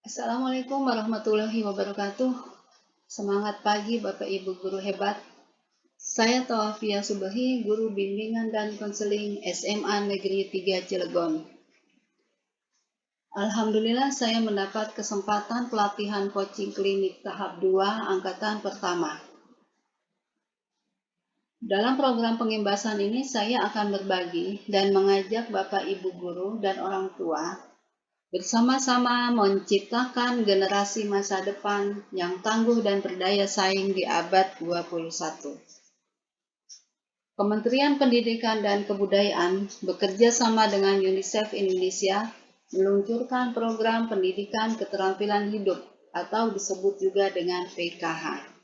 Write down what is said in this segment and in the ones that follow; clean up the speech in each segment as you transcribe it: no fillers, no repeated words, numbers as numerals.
Assalamualaikum warahmatullahi wabarakatuh. Semangat pagi Bapak Ibu guru hebat. Saya Tawafia Subahi, guru bimbingan dan konseling SMA Negeri 3 Cilegon. Alhamdulillah saya mendapat kesempatan pelatihan coaching klinik tahap 2 angkatan pertama. Dalam program pengembasan ini saya akan berbagi dan mengajak Bapak Ibu guru dan orang tua bersama-sama menciptakan generasi masa depan yang tangguh dan berdaya saing di abad 21. Kementerian Pendidikan dan Kebudayaan bekerja sama dengan UNICEF Indonesia meluncurkan program pendidikan keterampilan hidup atau disebut juga dengan PKH.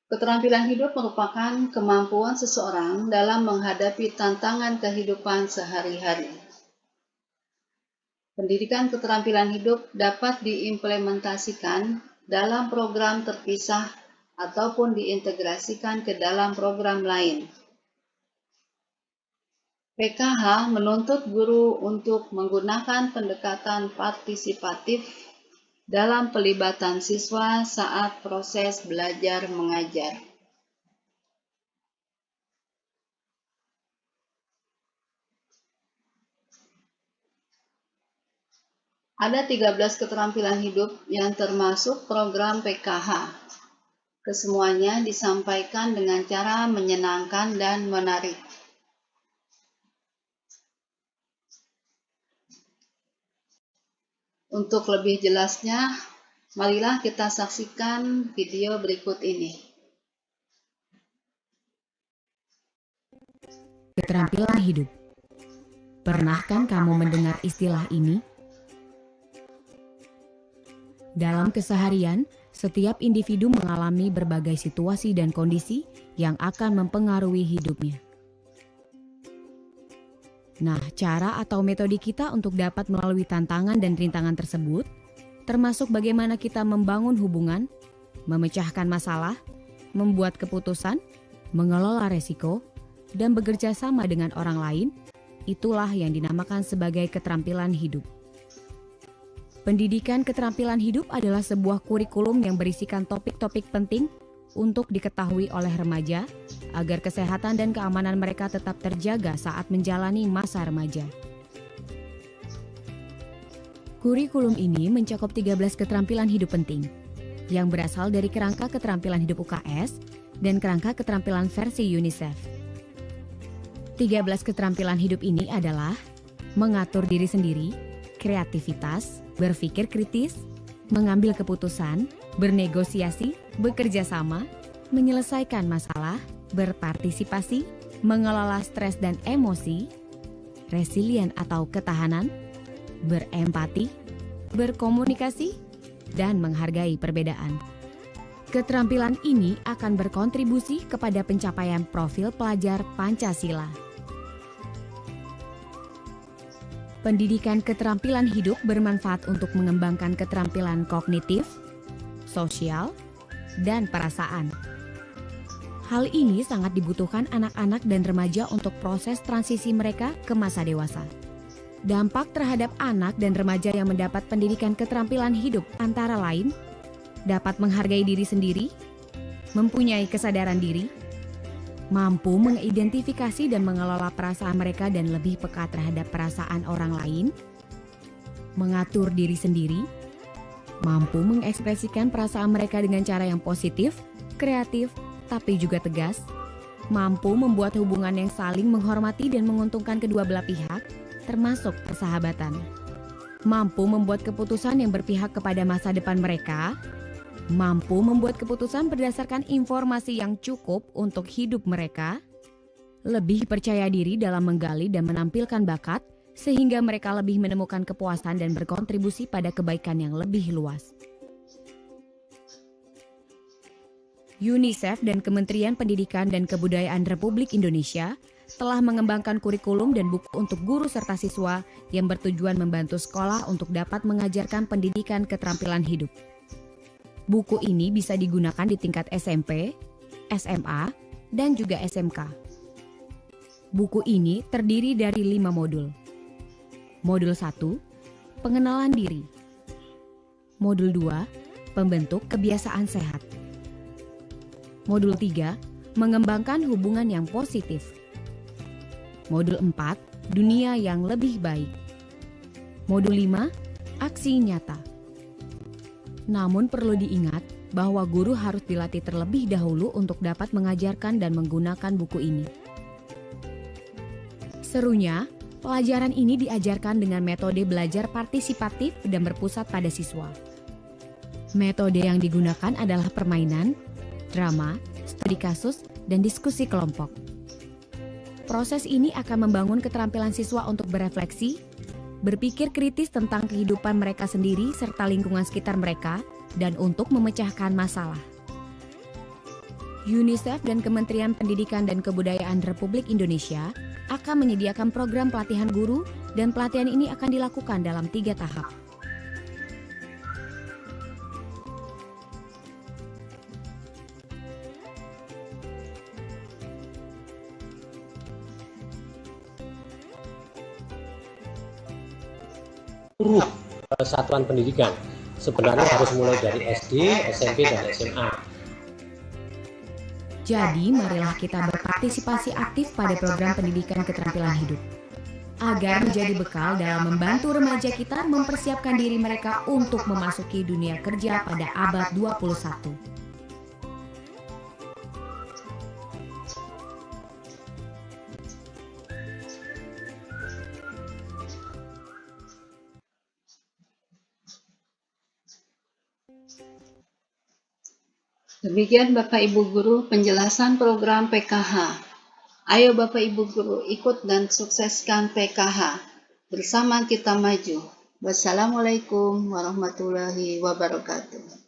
Keterampilan hidup merupakan kemampuan seseorang dalam menghadapi tantangan kehidupan sehari-hari. Pendidikan keterampilan hidup dapat diimplementasikan dalam program terpisah ataupun diintegrasikan ke dalam program lain. PKH menuntut guru untuk menggunakan pendekatan partisipatif dalam pelibatan siswa saat proses belajar mengajar. Ada 13 keterampilan hidup yang termasuk program PKH. Kesemuanya disampaikan dengan cara menyenangkan dan menarik. Untuk lebih jelasnya, marilah kita saksikan video berikut ini. Keterampilan hidup. Pernahkah kamu mendengar istilah ini? Dalam keseharian, setiap individu mengalami berbagai situasi dan kondisi yang akan mempengaruhi hidupnya. Nah, cara atau metode kita untuk dapat melalui tantangan dan rintangan tersebut, termasuk bagaimana kita membangun hubungan, memecahkan masalah, membuat keputusan, mengelola resiko, dan bekerja sama dengan orang lain, itulah yang dinamakan sebagai keterampilan hidup. Pendidikan keterampilan hidup adalah sebuah kurikulum yang berisikan topik-topik penting untuk diketahui oleh remaja agar kesehatan dan keamanan mereka tetap terjaga saat menjalani masa remaja. Kurikulum ini mencakup 13 keterampilan hidup penting yang berasal dari kerangka keterampilan hidup UKS dan kerangka keterampilan versi UNICEF. 13 keterampilan hidup ini adalah mengatur diri sendiri, kreativitas, berpikir kritis, mengambil keputusan, bernegosiasi, bekerja sama, menyelesaikan masalah, berpartisipasi, mengelola stres dan emosi, resilien atau ketahanan, berempati, berkomunikasi, dan menghargai perbedaan. Keterampilan ini akan berkontribusi kepada pencapaian profil pelajar Pancasila. Pendidikan keterampilan hidup bermanfaat untuk mengembangkan keterampilan kognitif, sosial, dan perasaan. Hal ini sangat dibutuhkan anak-anak dan remaja untuk proses transisi mereka ke masa dewasa. Dampak terhadap anak dan remaja yang mendapat pendidikan keterampilan hidup antara lain dapat menghargai diri sendiri, mempunyai kesadaran diri, mampu mengidentifikasi dan mengelola perasaan mereka dan lebih peka terhadap perasaan orang lain, mengatur diri sendiri, mampu mengekspresikan perasaan mereka dengan cara yang positif, kreatif, tapi juga tegas, mampu membuat hubungan yang saling menghormati dan menguntungkan kedua belah pihak, termasuk persahabatan, mampu membuat keputusan yang berpihak kepada masa depan mereka, mampu membuat keputusan berdasarkan informasi yang cukup untuk hidup mereka, lebih percaya diri dalam menggali dan menampilkan bakat, sehingga mereka lebih menemukan kepuasan dan berkontribusi pada kebaikan yang lebih luas. UNICEF dan Kementerian Pendidikan dan Kebudayaan Republik Indonesia telah mengembangkan kurikulum dan buku untuk guru serta siswa yang bertujuan membantu sekolah untuk dapat mengajarkan pendidikan keterampilan hidup. Buku ini bisa digunakan di tingkat SMP, SMA, dan juga SMK. Buku ini terdiri dari 5 modul. Modul 1, pengenalan diri. Modul 2, pembentuk kebiasaan sehat. Modul 3, mengembangkan hubungan yang positif. Modul 4, dunia yang lebih baik. Modul 5, aksi nyata. Namun perlu diingat bahwa guru harus dilatih terlebih dahulu untuk dapat mengajarkan dan menggunakan buku ini. Serunya, pelajaran ini diajarkan dengan metode belajar partisipatif dan berpusat pada siswa. Metode yang digunakan adalah permainan, drama, studi kasus, dan diskusi kelompok. Proses ini akan membangun keterampilan siswa untuk berefleksi, berpikir kritis tentang kehidupan mereka sendiri serta lingkungan sekitar mereka, dan untuk memecahkan masalah. UNICEF dan Kementerian Pendidikan dan Kebudayaan Republik Indonesia akan menyediakan program pelatihan guru, dan pelatihan ini akan dilakukan dalam 3 tahap. Seluruh satuan pendidikan sebenarnya harus mulai dari SD, SMP, dan SMA. Jadi, marilah kita berpartisipasi aktif pada program pendidikan keterampilan hidup, agar menjadi bekal dalam membantu remaja kita mempersiapkan diri mereka untuk memasuki dunia kerja pada abad 21. Demikian Bapak Ibu Guru penjelasan program PKH. Ayo Bapak Ibu Guru ikut dan sukseskan PKH. Bersama kita maju. Wassalamualaikum warahmatullahi wabarakatuh.